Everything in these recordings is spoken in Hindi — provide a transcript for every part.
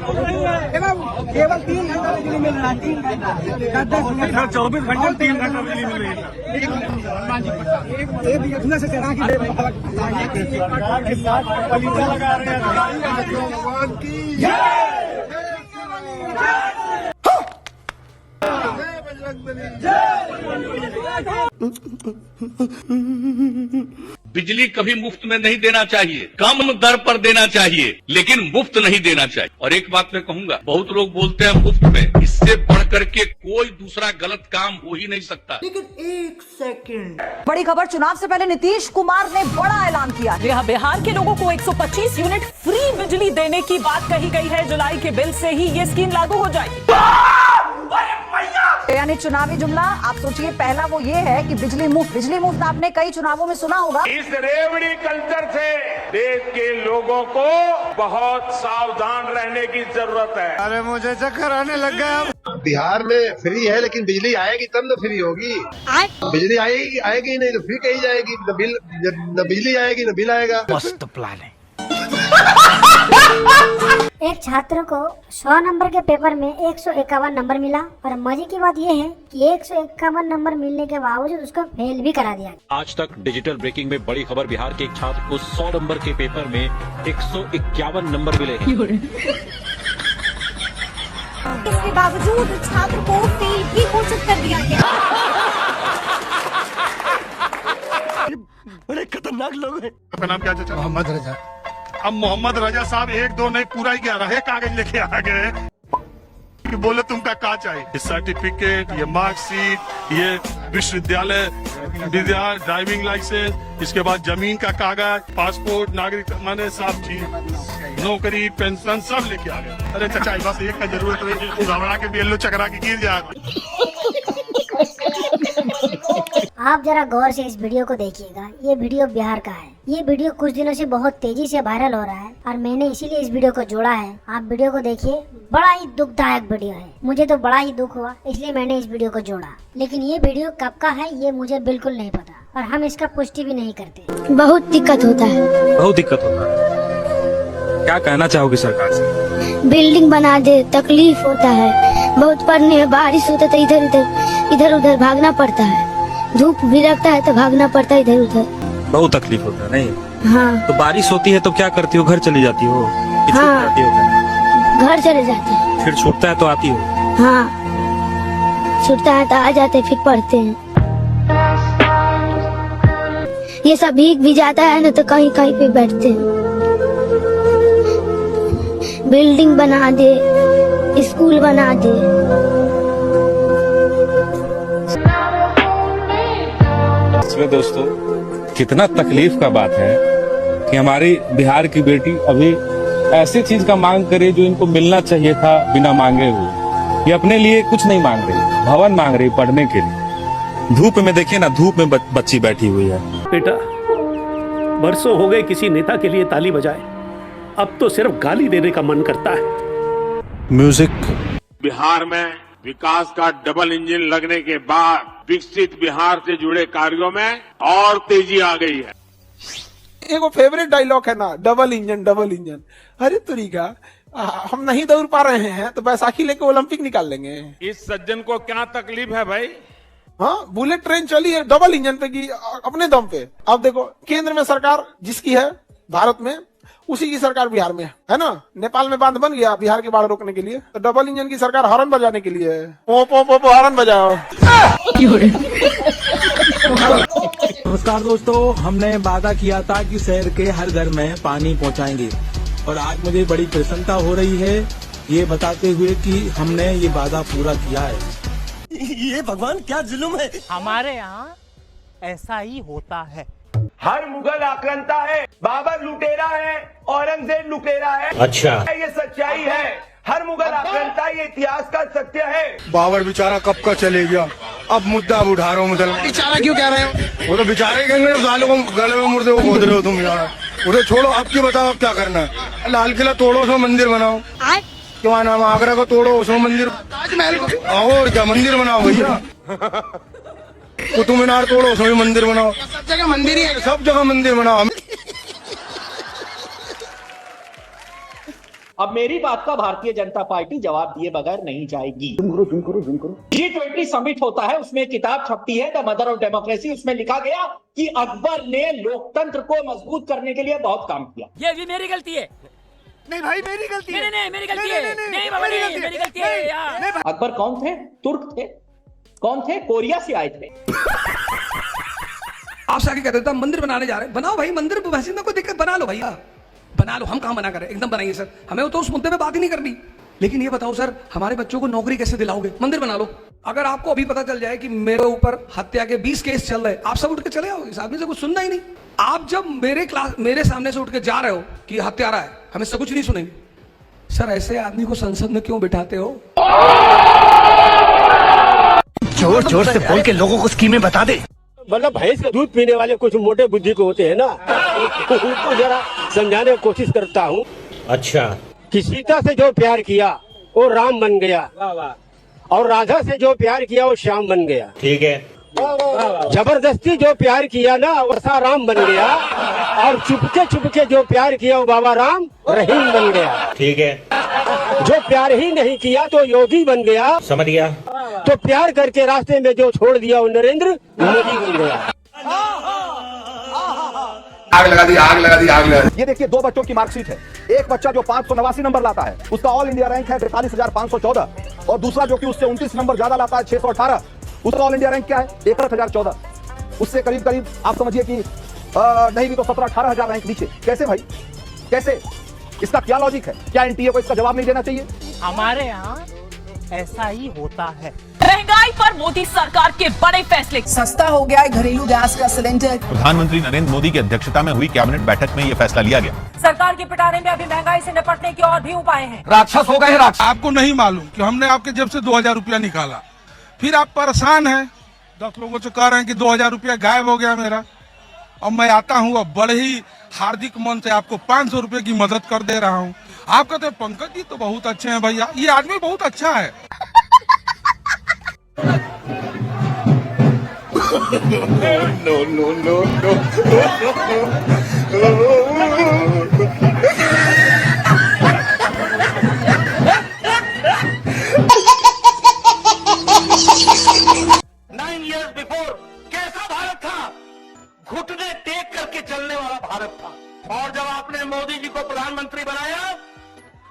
केवल 3 घंटा बिजली मिल रहा है, 3 घंटा 24 घंटे 3 घंटा बिजली मिल रही है। से चढ़ा बिजली कभी मुफ्त में नहीं देना चाहिए, कम दर पर देना चाहिए, लेकिन मुफ्त नहीं देना चाहिए। और एक बात मैं कहूंगा, बहुत लोग बोलते हैं मुफ्त में, इससे बढ़ करके कोई दूसरा गलत काम हो ही नहीं सकता। लेकिन एक सेकंड, बड़ी खबर, चुनाव से पहले नीतीश कुमार ने बड़ा ऐलान किया। बिहार के लोगों को 125 यूनिट फ्री बिजली देने की बात कही गई है। जुलाई के बिल से ही ये स्कीम लागू हो जाएगी। यानी चुनावी जुमला आप सोचिए, पहला वो ये है कि बिजली मुफ्त आपने कई चुनावों में सुना होगा। इस रेवड़ी कल्चर से देश के लोगों को बहुत सावधान रहने की जरूरत है। अरे मुझे चक्कर आने लग गया। बिहार में फ्री है, लेकिन बिजली आएगी तब न फ्री होगी। बिजली आएगी नहीं तो फ्री कही जाएगी। न बिजली आएगी न बिल आएगा। मस्त प्लान है। एक छात्र को 100 नंबर के पेपर में 151 नंबर मिला, और मजे की बात यह है कि 151 नंबर मिलने के बावजूद उसको फेल भी करा दिया। आज तक डिजिटल ब्रेकिंग में बड़ी खबर, बिहार के एक छात्र को 100 नंबर के पेपर में 151 नंबर मिले हैं। इसके बावजूद छात्र को फेल भी घोषित कर दिया गया। बड़े खतरनाक लोग हैं। आपका नाम क्या चाचा? मोहम्मद रजा। अब मोहम्मद रजा साहब 1-2 नहीं, पूरा ही 11 कागज लेके आ गए कि बोले तुमका क्या चाहिए? ये सर्टिफिकेट, ये मार्कशीट, ये विश्वविद्यालय ड्राइविंग लाइसेंस, इसके बाद जमीन का कागज, पासपोर्ट, नागरिक माने सब चीज, नौकरी, पेंशन सब लेके आ गए। अरे चाचा बस एक का जरूरत है, घबरा के बेल्लो चकरा के गिर जाए। आप जरा गौर से इस वीडियो को देखिएगा। ये वीडियो बिहार का है। ये वीडियो कुछ दिनों से बहुत तेजी से वायरल हो रहा है, और मैंने इसीलिए इस वीडियो को जोड़ा है। आप वीडियो को देखिए, बड़ा ही दुखदायक वीडियो है। मुझे तो बड़ा ही दुख हुआ, इसलिए मैंने इस वीडियो को जोड़ा। लेकिन ये वीडियो कब का है ये मुझे बिल्कुल नहीं पता, और हम इसका पुष्टि भी नहीं करते। बहुत दिक्कत होता है, बहुत दिक्कत होता है। क्या कहना चाहोगे सरकार से? बिल्डिंग बना दे, तकलीफ होता है बहुत। पढ़ने में बारिश होता है तो इधर उधर भागना पड़ता है। धूप भी लगता है तो भागना पड़ता है इधर उधर। बहुत तकलीफ होता है नहीं? हाँ। तो बारिश होती है तो क्या करती हो? घर चली जाती हो? हाँ, घर चले जाते हैं। फिर छूटता है तो आती हो? हाँ, छूटता है तो आ जाते, फिर पढ़ते हैं। ये सब भीग भी जाता है ना, तो कहीं कहीं पे बैठते हैं। बिल्डिंग बना दे, स्कूल बना दे। इसमें दोस्तों कितना तकलीफ का बात है कि हमारी बिहार की बेटी अभी ऐसी चीज का मांग करे जो इनको मिलना चाहिए था बिना मांगे हुए। ये अपने लिए कुछ नहीं मांग रही, भवन मांग रही पढ़ने के लिए। धूप में देखिए ना, धूप में बच्ची बैठी हुई है। बेटा, बरसों हो गए किसी नेता के लिए ताली बजाए, अब तो सिर्फ गाली देने का मन करता है। म्यूजिक। बिहार में विकास का डबल इंजन लगने के बाद विकसित बिहार से जुड़े कार्यों में और तेजी आ गई है। एक वो फेवरेट डायलॉग है ना, डबल इंजन डबल इंजन। अरे तरीका, हम नहीं दौड़ पा रहे हैं तो बैसाखी लेके ओलंपिक निकाल लेंगे। इस सज्जन को क्या तकलीफ है भाई? हाँ, बुलेट ट्रेन चली है डबल इंजन पे की, अपने दम पे। अब देखो, केंद्र में सरकार जिसकी है भारत में, उसी की सरकार बिहार में है ना। नेपाल में बांध बन गया बिहार की बाढ़ रोकने के लिए, तो डबल इंजन की सरकार हॉर्न बजाने के लिए है। पो हॉर्न बजाओ। नमस्कार दोस्तों, हमने वादा किया था कि शहर के हर घर में पानी पहुंचाएंगे, और आज मुझे बड़ी प्रसन्नता हो रही है ये बताते हुए कि हमने ये वादा पूरा किया है। ये भगवान क्या जुल्म है। हमारे यहाँ ऐसा ही होता है। हर मुगल आक्रांता है, बाबर लुटेरा है, औरंगजेब लुटेरा है। अच्छा, ये सच्चाई है। हर मुगल आक्रांता ये इतिहास का सत्य है। बाबर बेचारा कब का चले गया, अब मुद्दा उठा रहा हूँ। मुसलमान बेचारा क्यों कह रहे हो? वो तो बेचारे गले में मुर्दे को खोद रहे हो तुम यार। उसे छोड़ो, आपकी बताओ अब क्या करना है। लाल किला तोड़ो, उसमें मंदिर बनाओ। क्या नाम, आगरा को तोड़ो, उसमें मंदिर, ताजमहल को और क्या मंदिर बनाओ भैया। कुतुब मीनार तोड़ो, उसमें मंदिर बनाओ। सब जगह मंदिर ही है, सब जगह मंदिर बनाओ। अब मेरी बात का भारतीय जनता पार्टी जवाब दिए बगैर नहीं जाएगी। G20 समिट होता है, उसमें एक किताब छपती है द मदर ऑफ डेमोक्रेसी, उसमें लिखा गया कि अकबर ने लोकतंत्र को मजबूत करने के लिए बहुत काम किया। ये भी मेरी गलती है। नहीं भाई मेरी गलती है। नहीं मेरी गलती है। नहीं बाबा नहीं मेरी गलती है यार। अकबर कौन थे? तुर्क थे। कौन थे? कोरिया से आए थे। आपसे आगे कहते थे मंदिर बनाने जा रहे हैं, बनाओ भाई मंदिर, वैसे ना कोई दिक्कत, बना लो भैया, बना लो, हम कहाँ मना करें, एकदम बनाइए सर, हमें तो उस मुद्दे पे बात ही नहीं करनी। लेकिन ये बताओ सर, हमारे बच्चों को नौकरी कैसे दिलाओगे? मंदिर बना लो। अगर आपको अभी पता चल जाए कि मेरे ऊपर हत्या के 20 केस चल रहे, आप सब उठ के चले आओगे, इस आदमी से कुछ सुनना ही नहीं। आप जब मेरे सामने से उठ के जा रहे हो कि हत्यारा है, हमें सब कुछ नहीं सुनेंगे। सर ऐसे आदमी को संसद में क्यों बिठाते हो? जोर जोर से बोल के लोगों को स्कीमें बता दे। मतलब भैंस का दूध पीने वाले कुछ मोटे बुद्धि को होते हैं ना, उनको जरा समझाने की कोशिश करता हूँ। अच्छा, कि सीता से जो प्यार किया वो राम बन गया, और राधा से जो प्यार किया वो श्याम बन गया। ठीक है। जबरदस्ती जो प्यार किया ना वो राम बन गया, और चुपके जो प्यार किया वो बाबा राम रहीम बन गया। ठीक है। जो प्यार ही नहीं किया तो योगी बन गया। समझ गया। तो प्यार करके रास्ते में जो छोड़ दिया वो नरेंद्र मोदी बन गया। आग लगा दी, आग लगा दी, आग लगा दी। ये देखिए 2 बच्चों की मार्कशीट है। एक बच्चा जो 589 नंबर लाता है उसका ऑल इंडिया रैंक है 43,514, और दूसरा जो कि उससे 29 नंबर ज्यादा लाता है 618, उसका ऑल इंडिया रैंक क्या है 61,014। उससे करीब करीब आप समझिए कि नहीं भी तो 17-18 हजार रैंक नीचे। कैसे भाई, कैसे? इसका क्या लॉजिक है? क्या एनटीए को इसका जवाब नहीं देना चाहिए? हमारे यहाँ ऐसा ही होता है। महंगाई पर मोदी सरकार के बड़े फैसले। सस्ता हो गया है घरेलू गैस का सिलेंडर। प्रधानमंत्री नरेंद्र मोदी की अध्यक्षता में हुई कैबिनेट बैठक में यह फैसला लिया गया। सरकार के पिटारे में अभी महंगाई से निपटने के और भी उपाय हैं। राक्षस हो गए राक्षस। आपको नहीं मालूम कि हमने आपके जेब से 2000 रुपया निकाला, फिर आप परेशान हैं। 10 लोगों से कह रहे हैं कि 2000 रुपया गायब हो गया मेरा, और मैं आता हूँ अब बड़े ही हार्दिक मन से आपको 500 रुपए की मदद कर दे रहा हूँ। आप कहते हैं पंकज जी तो बहुत अच्छे हैं भैया, ये आदमी बहुत अच्छा है। No no no no. कैसा भारत था? घुटने टेक करके चलने वाला भारत था। और जब आपने मोदी जी को प्रधानमंत्री बनाया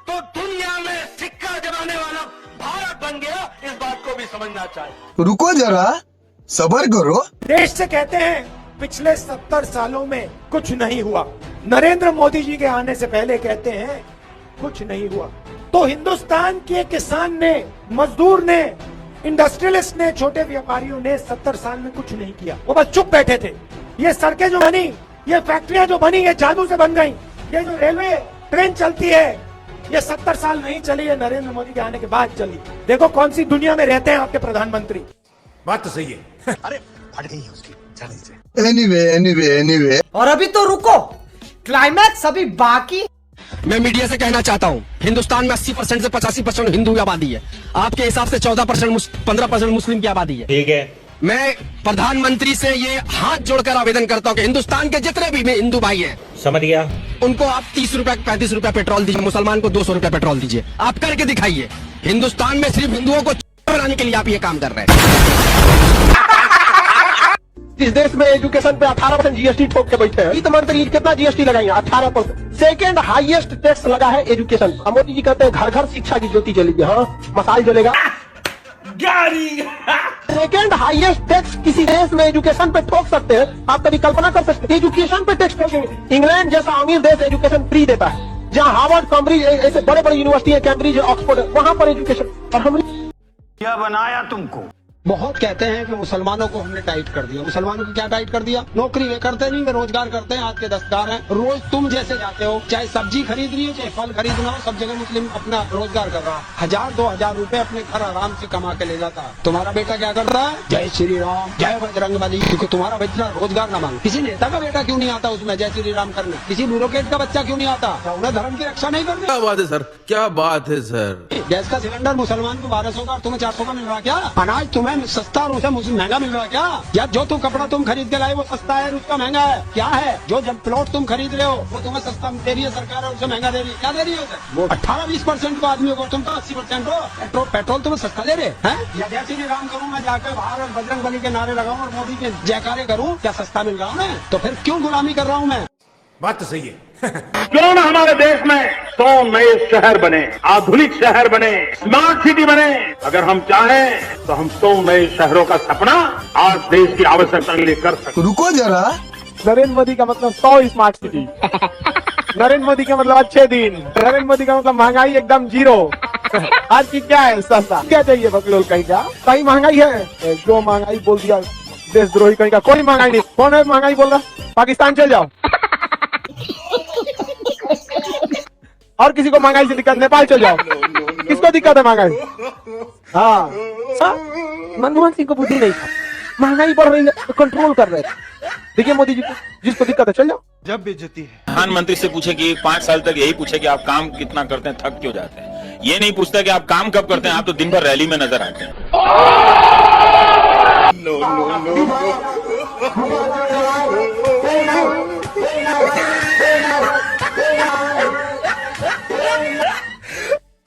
तो दुनिया में सिक्का जमाने वाला भारत बन गया। इस बात को भी समझना चाहिए। रुको जरा, सब्र करो। देश से कहते हैं पिछले 70 सालों में कुछ नहीं हुआ, नरेंद्र मोदी जी के आने से पहले कहते हैं कुछ नहीं हुआ। तो हिंदुस्तान के किसान ने, मजदूर ने, इंडस्ट्रियलिस्ट ने, छोटे व्यापारियों ने 70 साल में कुछ नहीं किया, वो बस चुप बैठे थे। ये सड़कें जो बनी, ये फैक्ट्रियां जो बनी, ये जादू से बन गई। ये जो रेलवे ट्रेन चलती है, ये 70 साल नहीं चली, है नरेंद्र मोदी के आने के बाद चली। देखो कौन सी दुनिया में रहते हैं आपके प्रधानमंत्री। बात तो सही है। अरे फट गई है उसकी। एनीवे। और अभी तो रुको, क्लाइमैक्स अभी बाकी। मैं मीडिया से कहना चाहता हूँ, हिंदुस्तान में 80% से 85% हिंदू आबादी है। आपके हिसाब से 15% मुस्लिम की आबादी है। ठीक है। मैं प्रधानमंत्री से ये हाथ जोड़कर आवेदन करता हूँ कि हिंदुस्तान के जितने भी हिंदू भाई हैं, समझ गया, उनको आप 30 रुपए 35 रुपए पेट्रोल दीजिए, मुसलमान को 200 रुपए पेट्रोल दीजिए। आप करके दिखाइए। हिंदुस्तान में सिर्फ हिंदुओं को बनाने के लिए आप ये काम कर रहे हैं। इस देश में एजुकेशन पे 18% जीएसटी ठोक के बैठे हैं। वित्त मंत्री कितना जीएसटी लगाएंगे? 18%। सेकेंड हाईएस्ट टैक्स लगा है एजुकेशन। मोदी जी कहते हैं घर घर शिक्षा की ज्योति जलेगी। हाँ, मसाल जलेगा। सेकेंड हाईएस्ट टैक्स किसी देश में एजुकेशन पे ठोक सकते हैं? आप कभी कल्पना कर सकते हैं? एजुकेशन पे टैक्स ठोकेंगे। इंग्लैंड जैसा अमीर देश एजुकेशन फ्री देता है, जहाँ हार्वर्ड, कैम्ब्रिज ऐसे बड़े बड़े यूनिवर्सिटी है, कैम्ब्रिज, ऑक्सफोर्ड, वहाँ पर एजुकेशन। और हम क्या बनाया तुमको? बहुत कहते हैं कि मुसलमानों को हमने टाइट कर दिया। मुसलमानों को क्या टाइट कर दिया? नौकरी वे करते नहीं, वे रोजगार करते हैं। आज के दस्तकार हैं। रोज तुम जैसे जाते हो, चाहे सब्जी खरीदनी हो, चाहे फल खरीदना हो, सब जगह मुस्लिम अपना रोजगार कर रहा है। 1000-2000 रुपए अपने घर आराम से कमा के ले जाता है। तुम्हारा बेटा क्या कर रहा है? जय श्री राम, जय बजरंगबली। क्योंकि तुम्हारा बेटा रोजगार न मांगे। किसी नेता का बेटा क्यों नहीं आता उसमें जय श्री राम करने? किसी ब्यूरोक्रेट का बच्चा क्यों नहीं आता? उन्हें धर्म की रक्षा नहीं करनी। क्या बात है सर, क्या बात है सर। गैस का सिलेंडर मुसलमान को 1200 का, तुम्हें 400 का मिल रहा क्या? अनाज तुम्हें सस्ता और उसे महंगा मिल रहा क्या? या जो तुम कपड़ा तुम खरीद के लाए वो सस्ता है, उसका महंगा है? क्या है? जो जब प्लॉट तुम खरीद रहे हो वो तुम्हें सस्ता दे रही है सरकार और उसे महंगा दे रही है, क्या दे रही है उसे? वो 18-20% को आदमी को, तुम तो 80% हो। पेट्रोल तुम्हें सस्ता दे रहे हैं? या जैसे भी काम करूँ मैं जाकर बाहर और बजरंग बली के नारे लगाऊं और मोदी के जयकारे करूं, क्या सस्ता मिल रहा हूं मैं? तो फिर क्यों गुलामी कर रहा हूं मैं? बात तो सही है। क्यों न हमारे देश में 100 नए शहर बने, आधुनिक शहर बने, स्मार्ट सिटी बने। अगर हम चाहें तो हम 100 नए शहरों का सपना आज देश की आवश्यकता के लिए कर सकते। रुको जरा, नरेंद्र मोदी का मतलब 100 स्मार्ट सिटी, नरेंद्र मोदी का मतलब अच्छे दिन, नरेंद्र मोदी का मतलब महंगाई एकदम 0। आज की क्या है? सस्ता क्या चाहिए बकलोल कहीं का? सही महंगाई है, जो महंगाई बोल दिया देशद्रोही कहीं का। कोई महंगाई नहीं। कौन है महंगाई बोल रहा? पाकिस्तान चल जाओ। और किसी को महंगाई से दिक्कत? नेपाल चल जाओ। किसको दिक्कत है महंगाई? हाँ, मनमोहन सिंह को बुद्धि नहीं था, महंगाई बढ़ रही है तो कंट्रोल कर रहे थे। देखिए मोदी जी को, जिसको दिक्कत है चल जाओ। जब बेइज्जती है। प्रधानमंत्री से पूछे कि 5 साल तक यही पूछे कि आप काम कितना करते हैं, थक क्यों जाते हैं। ये नहीं पूछता कि आप काम कब करते हैं, आप तो दिन भर रैली में नजर आते हैं।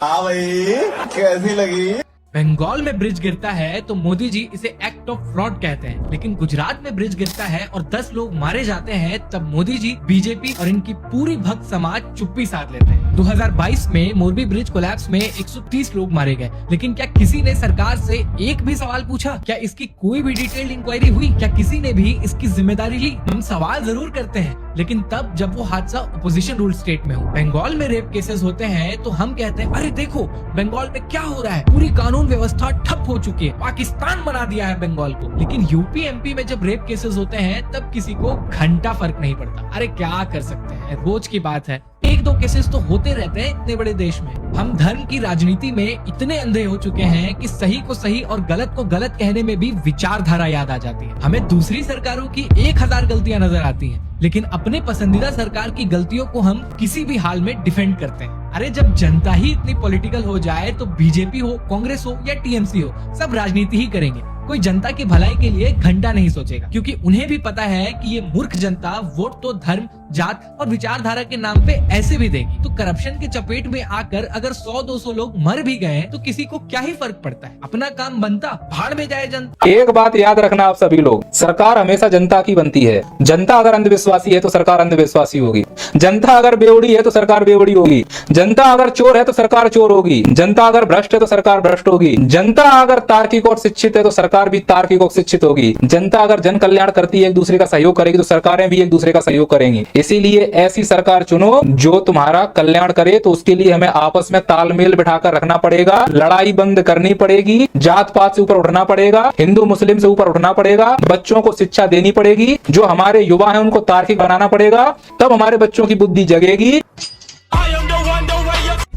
हाँ भाई, कैसी लगी? बंगाल में ब्रिज गिरता है तो मोदी जी इसे एक्ट ऑफ फ्रॉड कहते हैं, लेकिन गुजरात में ब्रिज गिरता है और 10 लोग मारे जाते हैं तब मोदी जी, बीजेपी और इनकी पूरी भक्त समाज चुप्पी साध लेते हैं। 2022 में मोरबी ब्रिज कोलैप्स में 130 लोग मारे गए, लेकिन क्या किसी ने सरकार से एक भी सवाल पूछा? क्या इसकी कोई भी डिटेल्ड इंक्वायरी हुई? क्या किसी ने भी इसकी जिम्मेदारी ली? हम सवाल जरूर करते हैं, लेकिन तब जब वो हादसा ओपोजिशन रूल स्टेट में हो। बंगाल में रेप केसेस होते हैं तो हम कहते हैं अरे देखो बंगाल में क्या हो रहा है, पूरी कानून व्यवस्था ठप हो चुकी है, पाकिस्तान बना दिया है बंगाल को। लेकिन यूपी एमपी में जब रेप केसेस होते हैं तब किसी को घंटा फर्क नहीं पड़ता। अरे क्या कर सकते हैं, रोज की बात है। 1-2 केसेस तो होते रहते हैं इतने बड़े देश में। हम धर्म की राजनीति में इतने अंधे हो चुके हैं कि सही को सही और गलत को गलत कहने में भी विचारधारा याद आ जाती है। हमें दूसरी सरकारों की 1000 गलतियां नजर आती हैं, लेकिन अपने पसंदीदा सरकार की गलतियों को हम किसी भी हाल में डिफेंड करते हैं। अरे जब जनता ही इतनी पॉलिटिकल हो जाए तो बीजेपी हो, कांग्रेस हो या टीएमसी हो, सब राजनीति ही करेंगे। कोई जनता की भलाई के लिए घंटा नहीं सोचेगा, क्योंकि उन्हें भी पता है कि ये मूर्ख जनता वोट तो धर्म, जात और विचारधारा के नाम पे ऐसे भी देगी। तो करप्शन के चपेट में आकर अगर 100-200 लोग मर भी गए तो किसी को क्या ही फर्क पड़ता है? अपना काम बनता, भाड़ में जाए जनता। एक बात याद रखना आप सभी लोग, सरकार हमेशा जनता की बनती है। जनता अगर अंधविश्वासी है तो सरकार अंधविश्वासी होगी, जनता अगर बेवड़ी है तो सरकार बेवड़ी होगी, जनता अगर चोर है तो सरकार चोर होगी, जनता अगर भ्रष्ट है तो सरकार भ्रष्ट होगी, जनता अगर तार्किक और शिक्षित है तो सरकार भी तार्किक और शिक्षित होगी, जनता अगर जन कल्याण करती है, एक दूसरे का सहयोग करेगी तो सरकारें भी एक दूसरे का सहयोग करेंगी। इसीलिए ऐसी सरकार चुनो जो तुम्हारा कल्याण करे। तो उसके लिए हमें आपस में तालमेल बिठाकर रखना पड़ेगा, लड़ाई बंद करनी पड़ेगी, जात पात से ऊपर उठना पड़ेगा, हिंदू मुस्लिम से ऊपर उठना पड़ेगा, बच्चों को शिक्षा देनी पड़ेगी, जो हमारे युवा हैं उनको तार्किक बनाना पड़ेगा, तब हमारे बच्चों की बुद्धि जगेगी।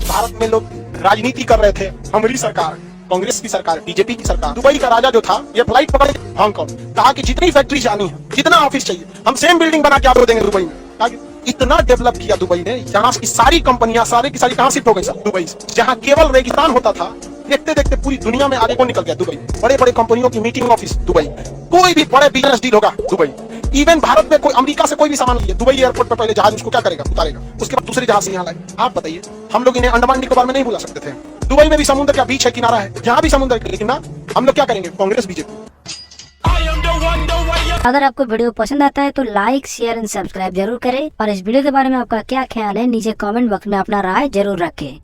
भारत में लोग राजनीति कर रहे थे, हमारी सरकार, कांग्रेस की सरकार, बीजेपी की सरकार। दुबई का राजा जो था, ये फ्लाइट पकड़े हांगकांग, कहा कि जितनी फैक्ट्री जानी है, जितना ऑफिस चाहिए, हम सेम बिल्डिंग बना के आपको देंगे दुबई में। इतना डेवलप किया दुबई ने, यहाँ की सारी कंपनियां सारी की सारी कहाँ शिफ्ट हो गई सर? दुबई से। जहाँ केवल रेगिस्तान होता था, देखते देखते पूरी दुनिया में आगे कौन निकल गया? दुबई। बड़े बड़े कंपनियों की मीटिंग ऑफिस दुबई, कोई भी बड़े बिजनेस डील होगा दुबई। इवन भारत में कोई अमेरिका से कोई भी सामान लिए, दुबई एयरपोर्ट पर पहले जहाज उसको क्या करेगा? उतारेगा, उसके बाद दूसरे जहाज से यहाँ लाए। आप बताइए, हम लोग इन्हें अंडमान निकोबार में नहीं बुला सकते थे? दुबई में भी समुद्र का बीच है, किनारा है, जहाँ भी समुद्र है, लेकिन ना हम लोग क्या करेंगे? कांग्रेस बीजेपी। अगर आपको वीडियो पसंद आता है तो लाइक, शेयर एंड सब्सक्राइब जरूर करें, और इस वीडियो के बारे में आपका क्या ख्याल है नीचे कमेंट बॉक्स में अपना राय जरूर रखें।